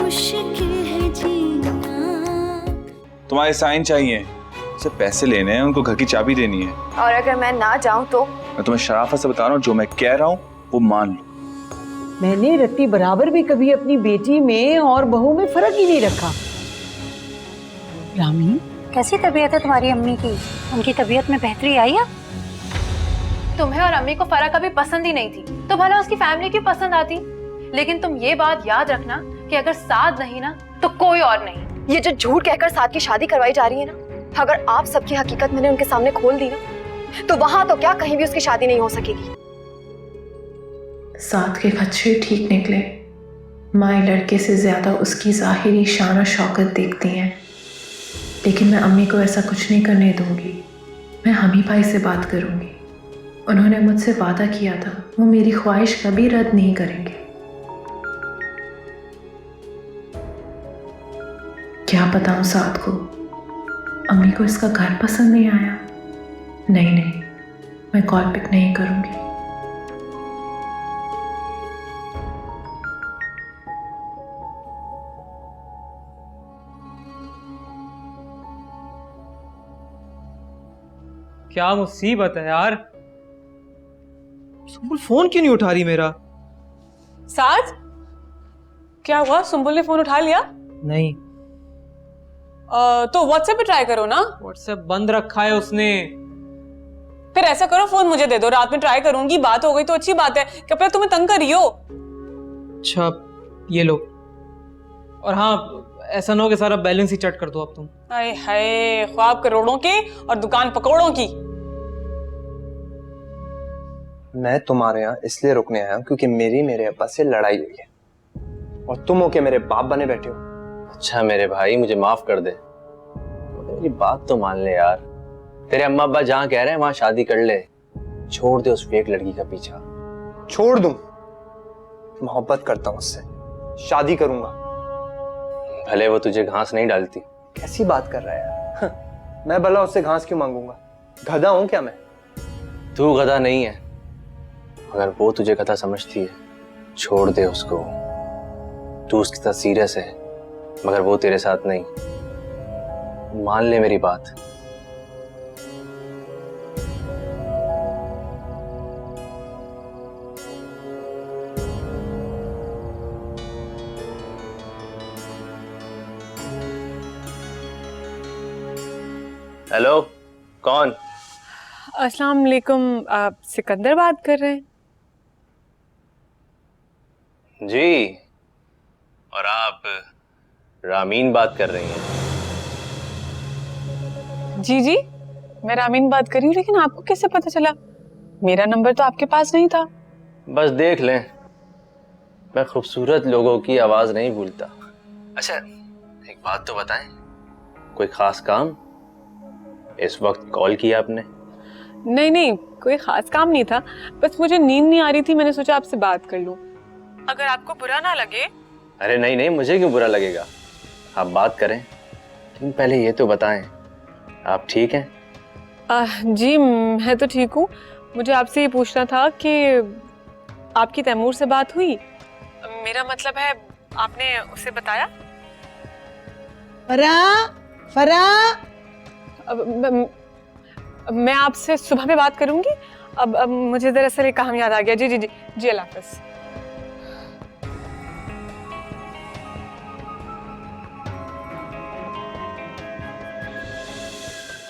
मुश्किल है जीना। तुम्हारे साइन चाहिए, सिर्फ पैसे लेने हैं, उनको घर की चाबी देनी है। और अगर मैं ना जाऊं तो? मैं तुम्हें शराफत से बता रहा हूँ, जो मैं कह रहा हूँ वो मान लो। मैंने रत्ती बराबर भी कभी अपनी बेटी में और बहू में फर्क ही नहीं रखा। रामी, कैसी तबीयत है तुम्हारी अम्मी की? उनकी तबीयत में बेहतरी आई है? तुम्हें और अम्मी को फरा कभी पसंद ही नहीं थी, तो भला उसकी फैमिली क्यों पसंद आती? लेकिन तुम ये बात याद रखना कि अगर साद नहीं ना तो कोई और नहीं। ये जो झूठ कहकर साद की शादी करवाई जा रही है ना, अगर आप सबकी हकीकत मैंने उनके सामने खोल दी ना, तो वहां तो क्या कहीं भी उसकी शादी नहीं हो सकेगी। साद के खदशे ठीक निकले। माँ लड़के से ज्यादा उसकी जाहिरी शान और शौकत देखती हैं, लेकिन मैं अम्मी को ऐसा कुछ नहीं करने दूंगी। मैं हमी भाई से बात करूंगी। उन्होंने मुझसे वादा किया था, वो मेरी ख्वाहिश कभी रद्द नहीं करेंगे। क्या बताऊं साद को, अम्मी को इसका घर पसंद नहीं आया। नहीं, मैं कॉल पिक नहीं करूंगी। क्या मुसीबत है यार, सुंबुल फोन क्यों नहीं उठा रही मेरा? साज, क्या हुआ? सुंबुल ने फोन उठा लिया? नहीं। तो व्हाट्सएप पे ट्राई करो ना। व्हाट्सएप बंद रखा है उसने। फिर ऐसा करो, फोन मुझे दे दो, रात में ट्राई करूंगी। बात हो गई तो अच्छी बात है, क्या पता तुम्हें तंग कर रही हो। अच्छा, ये लो। और हाँ, ऐसा ना हो कि सारा बैलेंस ही चट कर दो अब तुम। हाय हाय, ख्वाब करोड़ों के और दुकान पकौड़ों की। मैं तुम्हारे यहाँ इसलिए रुकने आया हूँ क्योंकि मेरे अब्बा से लड़ाई हुई है, और तुम हो के मेरे बाप बने बैठे हो। अच्छा मेरे भाई, मुझे माफ कर दे, मेरी बात तो मान ले यार। तेरे अम्मा अब्बा जहाँ कह रहे हैं वहां शादी कर ले, छोड़ दे उस फेक लड़की का पीछा। छोड़ दूं? मोहब्बत करता हूँ उससे, शादी करूंगा। भले वो तुझे घास नहीं डालती। कैसी बात कर रहा है यार? मैं भला उससे घास क्यों मांगूंगा? गधा हूं क्या मैं? तू गधा नहीं है, अगर वो तुझे गधा समझती है, छोड़ दे उसको। तू उसके साथ सीरियस है, मगर वो तेरे साथ नहीं। मान ले मेरी बात। हेलो, कौन? अस्सलाम वालेकुम, आप सिकंदर बात कर रहे हैं? जी, और आप रामीन बात कर रही हैं? जी, मैं रामीन बात कर रही हूँ, लेकिन आपको कैसे पता चला? मेरा नंबर तो आपके पास नहीं था। बस देख लें, मैं खूबसूरत लोगों की आवाज नहीं भूलता। अच्छा, एक बात तो बताएं, कोई खास काम? इस वक्त कॉल किया आपने? नहीं, कोई खास काम नहीं था, बस मुझे नींद नहीं आ रही थी, मैंने सोचा आपसे बात कर लूं। अगर आपको बुरा ना लगे। अरे नहीं, मुझे क्यों बुरा लगेगा, आप बात करें। लेकिन पहले ये तो बताएं, आप ठीक हैं? जी, मैं तो ठीक हूँ। मुझे आपसे ये पूछना था कि आपकी तैमूर से बात हुई? मेरा मतलब है, आपने उसे बताया? फरा मैं आपसे सुबह में बात करूंगी। अब मुझे दरअसल एक काम याद आ गया। जी अल्लाह हाफ़िज़।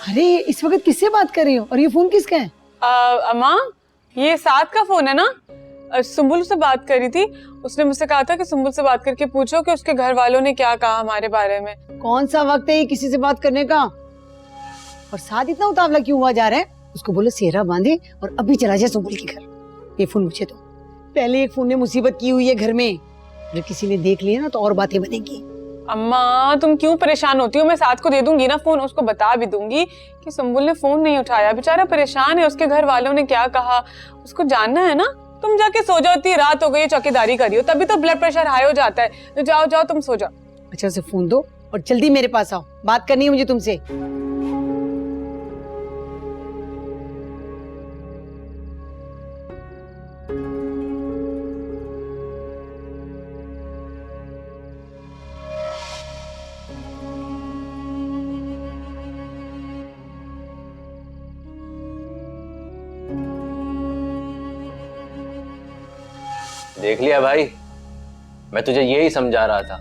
अरे इस वक्त किससे बात कर रही हो, और ये फोन किसका है? अम्मा, ये साद का फोन है ना? सुंबुल से बात कर रही थी, उसने मुझसे कहा था कि सुंबुल से बात करके पूछो कि उसके घर वालों ने क्या कहा हमारे बारे में। कौन सा वक्त है ये किसी से बात करने का? और साथ इतना उतावला क्यों हुआ जा रहा है? उसको बोलो सेहरा बांधे और अभी चला जाए सुंबुल के घर। ये फोन मुझे दो। पहले एक फोन ने मुसीबत की हुई है घर में, अगर किसी ने देख लिया ना तो और बातें बनेंगी। अम्मा, तुम क्यों परेशान होती हो? मैं साथ को दे दूंगी ना फोन, उसको बता भी दूंगी कि सुंबुल ने फोन नहीं उठाया, बेचारा परेशान है, उसके घर वालों ने क्या कहा उसको जानना है ना। तुम जाके सो जाओ, इतनी रात हो गई, चौकीदारी करियो, तभी तो ब्लड प्रेशर हाई हो जाता है। तो जाओ तुम सो जाओ। अच्छा, उसे फोन दो और जल्दी मेरे पास आओ, बात करनी है मुझे तुमसे। देख लिया भाई, मैं तुझे यही समझा रहा था।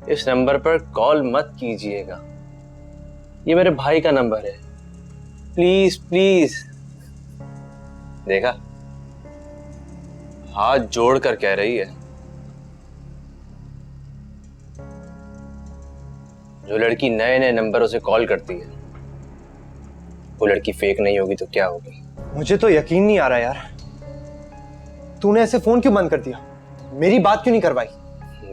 इस नंबर पर कॉल मत कीजिएगा, ये मेरे भाई का नंबर है, प्लीज प्लीज। देखा, हाथ जोड़कर कह रही है। जो लड़की नए नए नंबरों से कॉल करती है वो लड़की फेक नहीं होगी तो क्या होगी? मुझे तो यकीन नहीं आ रहा यार, तूने ऐसे फोन क्यों बंद कर दिया? मेरी बात क्यों नहीं करवाई?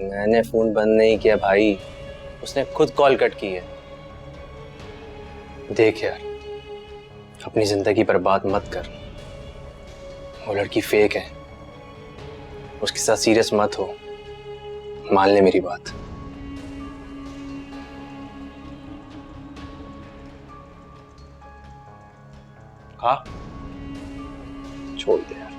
मैंने फोन बंद नहीं किया भाई, उसने खुद कॉल कट की है। देख यार, अपनी जिंदगी बर्बाद मत कर। वो लड़की फेक है, उसके साथ सीरियस मत हो, मान ले मेरी बात। हाँ, छोड़ दे यार।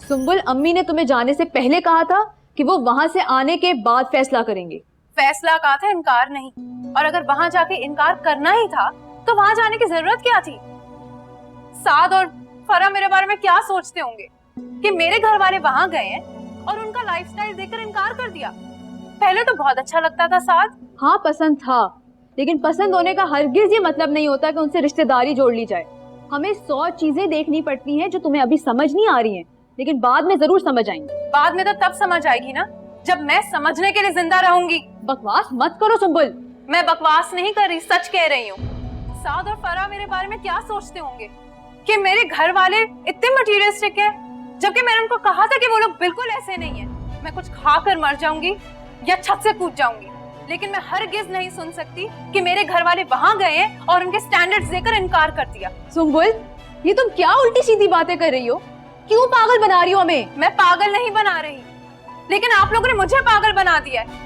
सुंबुल, अम्मी ने तुम्हें जाने से पहले कहा था कि वो वहां से आने के बाद फैसला करेंगे। फैसला कहा था, इनकार नहीं। और अगर वहां जाके इनकार करना ही था तो वहां जाने की जरूरत क्या थी? साद और फरा मेरे बारे में क्या सोचते होंगे कि मेरे घर वाले वहां गए हैं और उनका लाइफस्टाइल देखकर इनकार कर दिया। पहले तो बहुत अच्छा लगता था साद। हाँ, पसंद था, लेकिन पसंद होने का हरगिज ये मतलब नहीं होता कि उनसे रिश्तेदारी जोड़ ली जाए। हमें 100 चीजें देखनी पड़ती हैं जो तुम्हें अभी समझ नहीं आ रही हैं, लेकिन बाद में जरूर समझ आएंगी। बाद में तो तब समझ आएगी ना, जब मैं समझने के लिए जिंदा रहूंगी। बकवास मत करो सुंबुल। मैं बकवास नहीं कर रही, सच कह रही हूँ। साद और फरा मेरे बारे में क्या सोचते होंगे कि मेरे घर वाले इतने मटीरियलिस्टिक है, जबकि मैंने उनको कहा था कि वो लोग बिल्कुल ऐसे नहीं है। मैं कुछ खाकर मर जाऊंगी या छत से कूद जाऊंगी, लेकिन मैं हरगिज नहीं सुन सकती कि मेरे घर वाले वहां गए हैं और उनके स्टैंडर्ड्स देकर इनकार कर दिया। सुंबुल, ये तुम क्या उल्टी सीधी बातें कर रही हो? क्यों पागल बना रही हो हमें? मैं पागल नहीं बना रही, लेकिन आप लोगों ने मुझे पागल बना दिया है।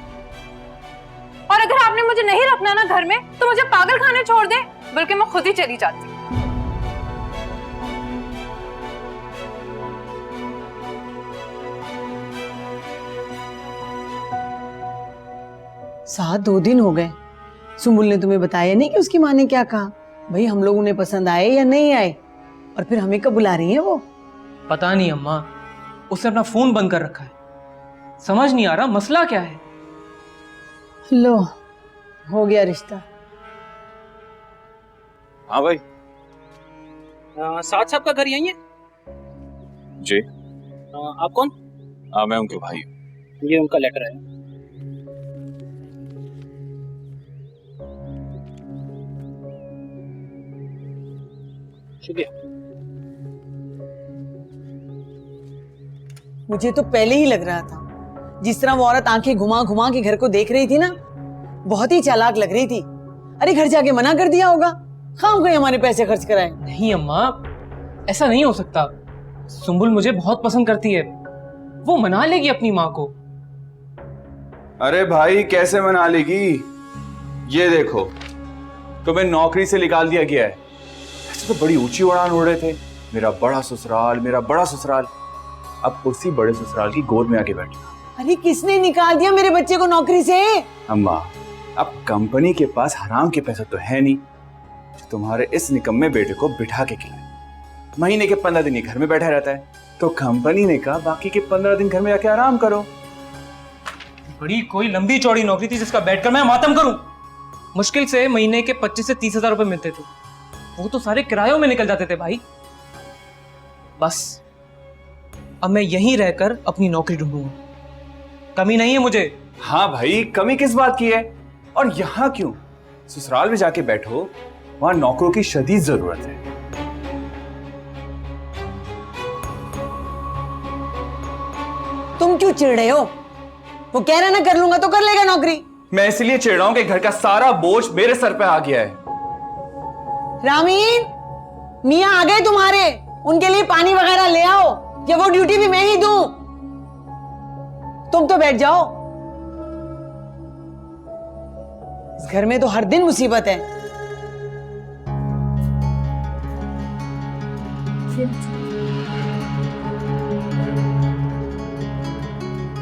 और अगर आपने मुझे नहीं रखना ना घर में, तो मुझे पागल खाने छोड़ दे, बल्कि मैं खुद ही चली जाती। साथ 2 दिन हो गए, सुंबुल ने तुम्हें बताया नहीं कि उसकी माँ ने क्या कहा? भाई हम लोग उन्हें पसंद आए या नहीं आए, और फिर हमें कब बुला रही है वो? पता नहीं अम्मा, उसने अपना फोन बंद कर रखा है। समझ नहीं आ रहा मसला क्या है। लो, हो गया रिश्ता। हाँ भाई। साथ साहब का घर यही है? जी। आप कौन? मैं उनके भाई हूँ। ये उनका लेटर है। शुक्रिया। मुझे तो पहले ही लग रहा था, जिस तरह वो औरत आंखें घुमा घुमा के घर को देख रही थी ना, बहुत ही चालाक लग रही थी। अरे घर जाके मना कर दिया होगा, खाम गए हमारे पैसे खर्च कराए। नहीं अम्मा, ऐसा नहीं हो सकता। सुंबुल मुझे बहुत पसंद करती है, वो मना लेगी अपनी माँ को। अरे भाई, कैसे मना लेगी? ये देखो, तुम्हें नौकरी से निकाल दिया गया है। ऐसे तो बड़ी ऊंची उड़ान उड़ रहे थे, मेरा बड़ा ससुराल, मेरा बड़ा ससुराल। अब उसी बड़े ससुराल की गोद में आके बैठी। अरे किसने निकाल दिया मेरे बच्चे को नौकरी से? अम्मा, अब कंपनी के पास हराम के पैसे तो है नहीं जो तुम्हारे इस निकम्मे बेटे को बिठा के खिलाए। महीने के 15 दिन ही घर में बैठा रहता है, तो कंपनी ने कहा बाकी के 15 दिन घर में जाके आराम करो। बड़ी कोई लंबी चौड़ी नौकरी थी जिसका बैठकर मैं मातम करूं। मुश्किल से महीने के 25 से 30 हजार रुपए मिलते थे, वो तो सारे किरायों में निकल जाते थे भाई। बस अब मैं यहीं रहकर अपनी नौकरी ढूंढूंगा, कमी नहीं है मुझे। हाँ भाई, कमी किस बात की है? और यहाँ क्यों? ससुराल में जाके बैठो, वहां नौकरों की शदीद जरूरत है। तुम क्यों चिढ़ रहे हो? वो कह रहा ना कर लूंगा तो कर लेगा नौकरी। मैं इसलिए चिढ़ रहा हूं कि घर का सारा बोझ मेरे सर पे आ गया है। रामीन, मियाँ आ गए तुम्हारे, उनके लिए पानी वगैरह ले आओ, या वो ड्यूटी भी मैं ही दूं? तुम तो बैठ जाओ, इस घर में तो हर दिन मुसीबत है।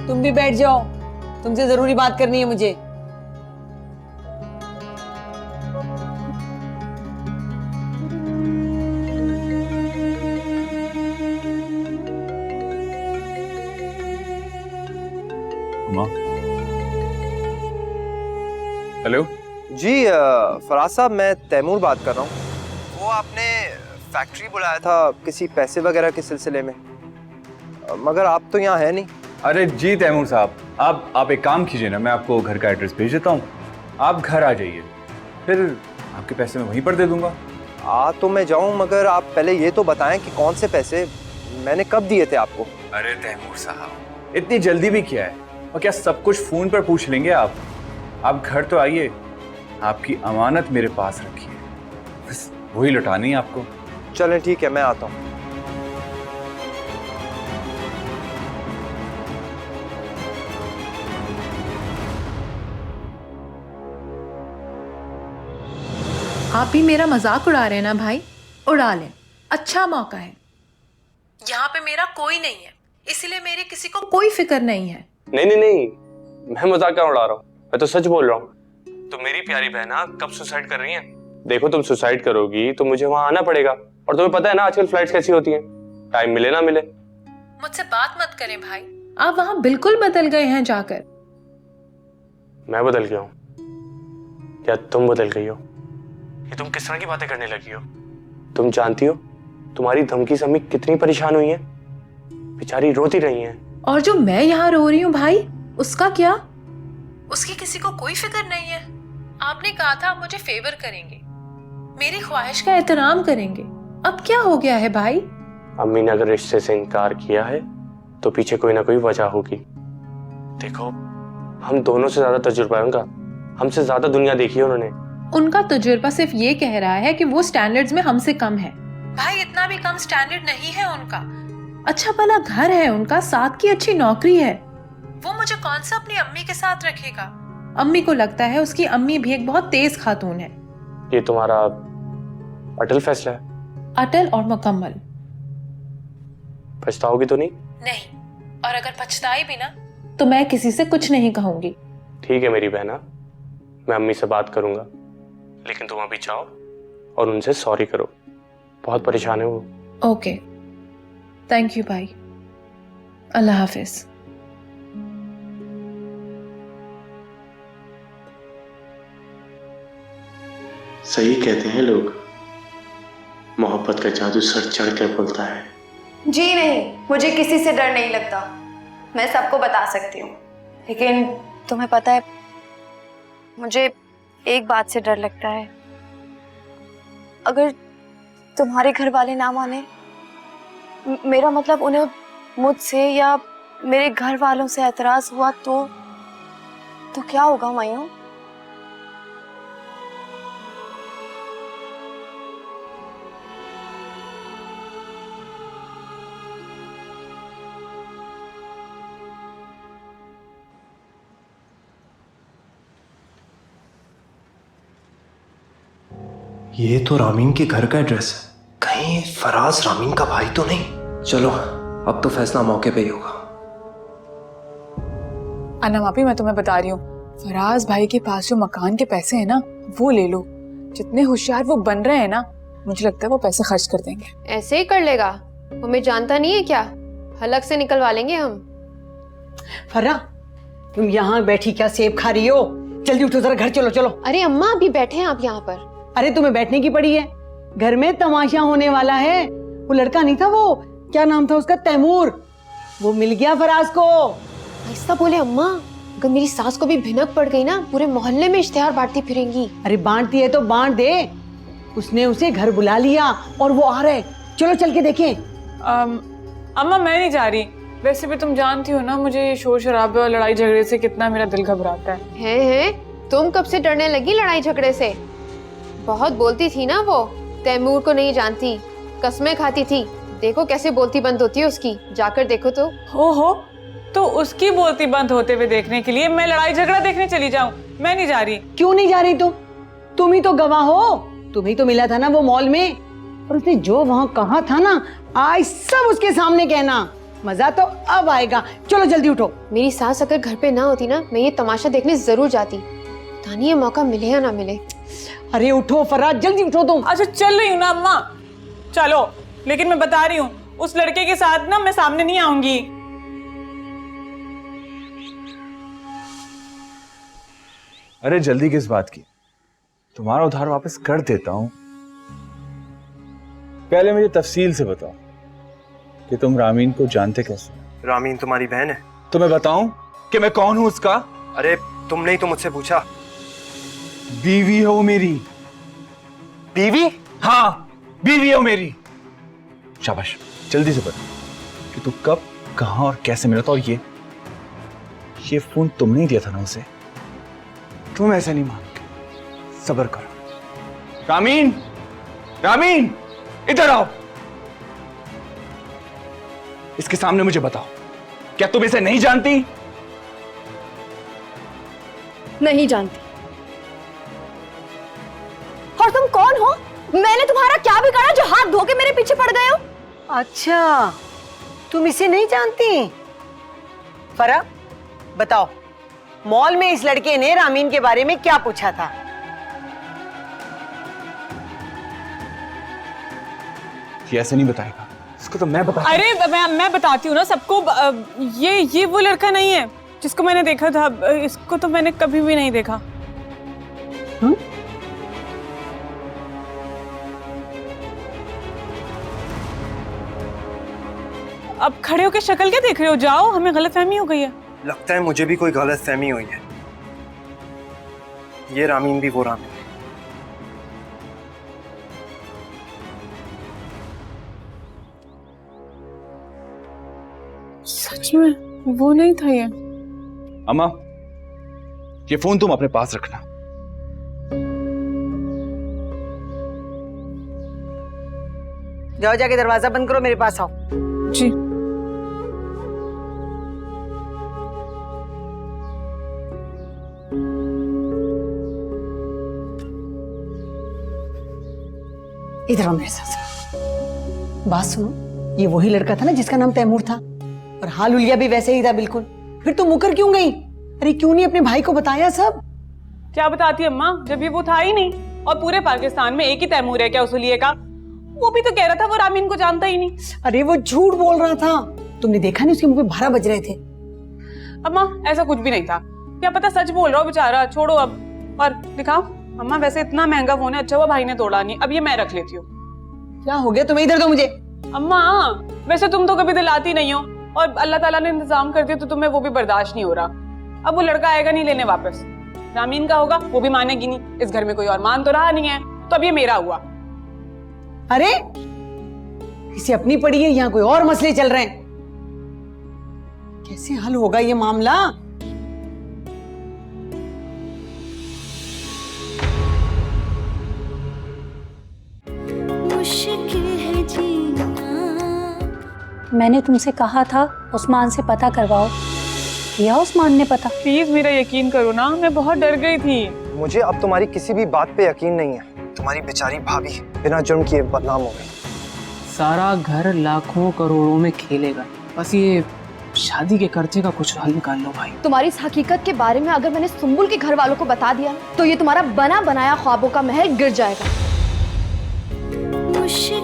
तुम भी बैठ जाओ, तुमसे जरूरी बात करनी है मुझे। अम्मा। हेलो जी फराज साहब, मैं तैमूर बात कर रहा हूँ। वो आपने फैक्ट्री बुलाया था किसी पैसे वगैरह के सिलसिले में, मगर आप तो यहाँ है नहीं। अरे जी तैमूर साहब, आप एक काम कीजिए ना, मैं आपको घर का एड्रेस भेज देता हूँ, आप घर आ जाइए, फिर आपके पैसे मैं वहीं पर दे दूंगा। आ तो मैं जाऊँ, मगर आप पहले ये तो बताएं कि कौन से पैसे मैंने कब दिए थे आपको। अरे तैमूर साहब, इतनी जल्दी भी क्या है, और क्या सब कुछ फोन पर पूछ लेंगे आप घर तो आइए, आपकी अमानत मेरे पास रखी है, बस वही लौटानी है आपको। चलें ठीक है, मैं आता हूँ। आप भी मेरा मजाक उड़ा रहे हैं ना भाई? उड़ा लें, अच्छा मौका है। यहाँ पे मेरा कोई नहीं है, इसलिए मेरे किसी को कोई फिक्र नहीं है। नहीं, मैं मजाक क्यों उड़ा रहा हूँ, मैं तो सच बोल रहा हूँ। तो मेरी प्यारी बहना कब सुसाइड कर रही है? देखो, तुम सुसाइड करोगी तो मुझे वहां आना पड़ेगा, और तुम्हें पता है ना आजकल फ्लाइट्स कैसी होती हैं, टाइम मिले ना मिले। मुझसे बात मत करें भाई, आप वहां बिल्कुल बदल गए हैं जाकर। मैं बदल गया हूँ? क्या तुम बदल गई हो? ये तुम किस तरह की बातें करने लगी हो? तुम जानती हो तुम्हारी धमकी से अम्मी कितनी परेशान हुई है, बेचारी रोती रही है। और जो मैं यहाँ रो रही हूँ भाई, उसका क्या? उसकी किसी को कोई फिक्र नहीं है। आपने कहा था आप मुझे फेवर करेंगे, मेरी ख्वाहिश का एहतराम करेंगे, अब क्या हो गया है भाई? अम्मी ने अगर रिश्ते से इनकार किया है तो पीछे कोई ना कोई वजह होगी। देखो, हम दोनों से ज्यादा तजुर्बा है उनका, हमसे ज्यादा दुनिया देखी है उन्होंने। उनका तजुर्बा सिर्फ ये कह रहा है कि वो स्टैंडर्ड्स में हमसे कम है। भाई इतना भी कम स्टैंडर्ड नहीं है उनका। अच्छा भला घर है उनका, साथ की अच्छी नौकरी है, वो मुझे कौन सा अपनी अम्मी के साथ रखेगा? अम्मी को लगता है उसकी अम्मी भी एक बहुत तेज खातून है। ये तुम्हारा अटल फैसला है? अटल और मुकम्मल। पछताओगी तो नहीं? नहीं, और अगर पछताई भी ना तो मैं किसी से कुछ नहीं कहूंगी। ठीक है मेरी बहना, मैं अम्मी से बात करूंगा, लेकिन तुम अभी जाओ और उनसे सॉरी करो, बहुत परेशान है वो। ओके, थैंक यू भाई, अल्लाह हाफिज। सही कहते हैं लोग, मोहब्बत का जादू सर चढ़ कर बोलता है। जी नहीं, मुझे किसी से डर नहीं लगता, मैं सबको बता सकती हूँ। लेकिन तुम्हें पता है, मुझे एक बात से डर लगता है, अगर तुम्हारे घर वाले ना माने, मेरा मतलब उन्हें मुझसे या मेरे घर वालों से एतराज हुआ तो क्या होगा मायूं? ये तो रामीन के घर का एड्रेस है, कहीं फराज रामीन का भाई तो नहीं? चलो अब तो फैसला मौके पे ही होगा। अन्ना मापी, मैं तुम्हें बता रही हूँ, फराज भाई के पास जो मकान के पैसे हैं ना, वो ले लो। जितने होशियार वो बन रहे हैं ना, मुझे लगता है वो पैसे खर्च कर देंगे। ऐसे ही कर लेगा, हमें जानता नहीं है क्या, हलक से निकलवा लेंगे हम। फर्रा, तुम यहाँ बैठी क्या सेब खा रही हो? जल्दी उठो, जरा घर चलो। चलो। अरे अम्मा, अभी बैठे हैं आप यहाँ पर। अरे तुम्हें बैठने की पड़ी है, घर में तमाशा होने वाला है। वो लड़का नहीं था, वो क्या नाम था उसका, तैमूर, वो मिल गया फराज को। ऐसा बोले अम्मा, अगर मेरी सास को भी भिनक पड़ गई ना, पूरे मोहल्ले में इश्तिहार बांटती फिरेंगी। अरे बांटती है तो बांट दे, उसने उसे घर बुला लिया और वो आ रहे। चलो चल के देखें। अम्मा मैं नहीं जा रही, वैसे भी तुम जानती हो ना मुझे शोर शराबे और लड़ाई झगड़े से कितना मेरा दिल घबराता है। हैं? तुम कब से डरने लगी लड़ाई झगड़े से? बहुत बोलती थी ना वो, तैमूर को नहीं जानती, कस्में खाती थी, देखो कैसे बोलती बंद होती है उसकी, जाकर देखो तो। हो तो उसकी बोलती बंद होते हुए देखने के लिए मैं लड़ाई झगड़ा देखने चली जाऊं? मैं नहीं जा रही। क्यों नहीं जा रही तुम ही तो गवाह हो, तुम्ही तो मिला था ना वो मॉल में, और उसने जो वहाँ कहा था ना, आज सब उसके सामने कहना, मजा तो अब आएगा। चलो जल्दी उठो। मेरी सास अगर घर पे ना होती ना, मैं ये तमाशा देखने जरूर जाती, पता नहीं ये मौका मिले या ना मिले। अरे उठो फराज, जल्दी उठो तुम। अच्छा चल रही हूँ ना अम्मा, चलो, लेकिन मैं बता रही हूँ उस लड़के के साथ ना मैं सामने नहीं आऊंगी। अरे जल्दी किस बात की, तुम्हारा उधार वापस कर देता हूं। पहले मुझे तफसील से बताओ कि तुम रामीन को जानते कैसे? रामीन तुम्हारी बहन है। तो मैं बताऊं कि मैं कौन हूं उसका? अरे तुमने ही तो मुझसे पूछा। बीवी है वो मेरी। बीवी? हाँ, बीवी है वो मेरी। शाबाश, जल्दी से बता कि तू कब, कहां और कैसे मिला था। और ये फोन तुमने ही दिया था ना उसे? तुम ऐसे नहीं मानोगे, सब्र करो। रामीन, रामीन, इधर आओ। इसके सामने मुझे बताओ, क्या तुम इसे नहीं जानती? नहीं जानती। और तुम कौन हो? मैंने तुम्हारा क्या बिगाड़ा जो हाथ धो के मेरे पीछे पड़ गए हो? अच्छा, तुम इसे नहीं जानती? फरा, बताओ, मॉल में इस लड़के ने रामीन के बारे में क्या पूछा था? ये ऐसे नहीं बताएगा, इसको तो मैं बता। अरे मैं बताती हूँ ना सबको। ये वो लड़का नहीं है जिसको मैंने देखा था। इसको तो मैंने कभी भी नहीं देखा। अब खड़े होकर शक्ल क्या देख रहे हो? जाओ, हमें गलतफहमी हो गई है। लगता है मुझे भी कोई गलतफहमी हुई है। ये रामीन भी वो रामीन। सच में वो नहीं था ये। अम्मा, ये फोन तुम अपने पास रखना। जाओ, जाके दरवाजा बंद करो, मेरे पास आओ। जी। इधर आओ मेरे साथ। बात सुनो, ये वही लड़का था ना जिसका नाम तैमूर था, और हाल हुलिया भी वैसे ही था बिल्कुल। फिर तुम मुकर क्यों गई? अरे क्यों नहीं अपने भाई को बताया सब? क्या बताती अम्मा, जब ये वो था ही नहीं। और पूरे पाकिस्तान में एक ही तैमूर है क्या उस हुलिये का? वो भी तो कह रहा था वो रामीन को जानता ही नहीं। अरे वो झूठ बोल रहा था, तुमने देखा नहीं उसके मुंह पे 12 बज रहे थे। अम्मा ऐसा कुछ भी नहीं था, क्या पता सच बोल रहा हो बेचारा। छोड़ो अब और दिखाओ। अम्मा वैसे इतना महंगा फोन है, अच्छा हुआ भाई ने तोड़ा नहीं। अब ये मैं रख लेती हूँ। क्या हो गया तुम्हें? इधर दो मुझे। अम्मा वैसे तुम तो कभी दिलाती नहीं हो, और अल्लाह ताला ने इंतजाम कर दिया तो तुम्हें वो भी बर्दाश्त नहीं हो रहा। अब वो लड़का आएगा नहीं लेने वापस, रामीन का होगा, वो भी मानेगी नहीं। इस घर में कोई और मान तो रहा नहीं है, तो अब ये मेरा हुआ। अरे किसी अपनी पड़ी है, यहाँ कोई और मसले चल रहे हैं। कैसे हल होगा ये मामला? मुश्किल है जीना। मैंने तुमसे कहा था उस्मान से पता करवाओ, किया उस्मान ने पता? प्लीज मेरा यकीन करो ना, मैं बहुत डर गई थी। मुझे अब तुम्हारी किसी भी बात पे यकीन नहीं है। तुम्हारी बेचारी भाभी बिना जुर्म किए बदनाम हो गई। सारा घर लाखों करोड़ों में खेलेगा, बस ये शादी के खर्चे का कुछ हल निकाल लो भाई। तुम्हारी इस हकीकत के बारे में अगर मैंने सुंबुल के घर वालों को बता दिया तो ये तुम्हारा बना बनाया ख्वाबों का महल गिर जाएगा। मुश्किल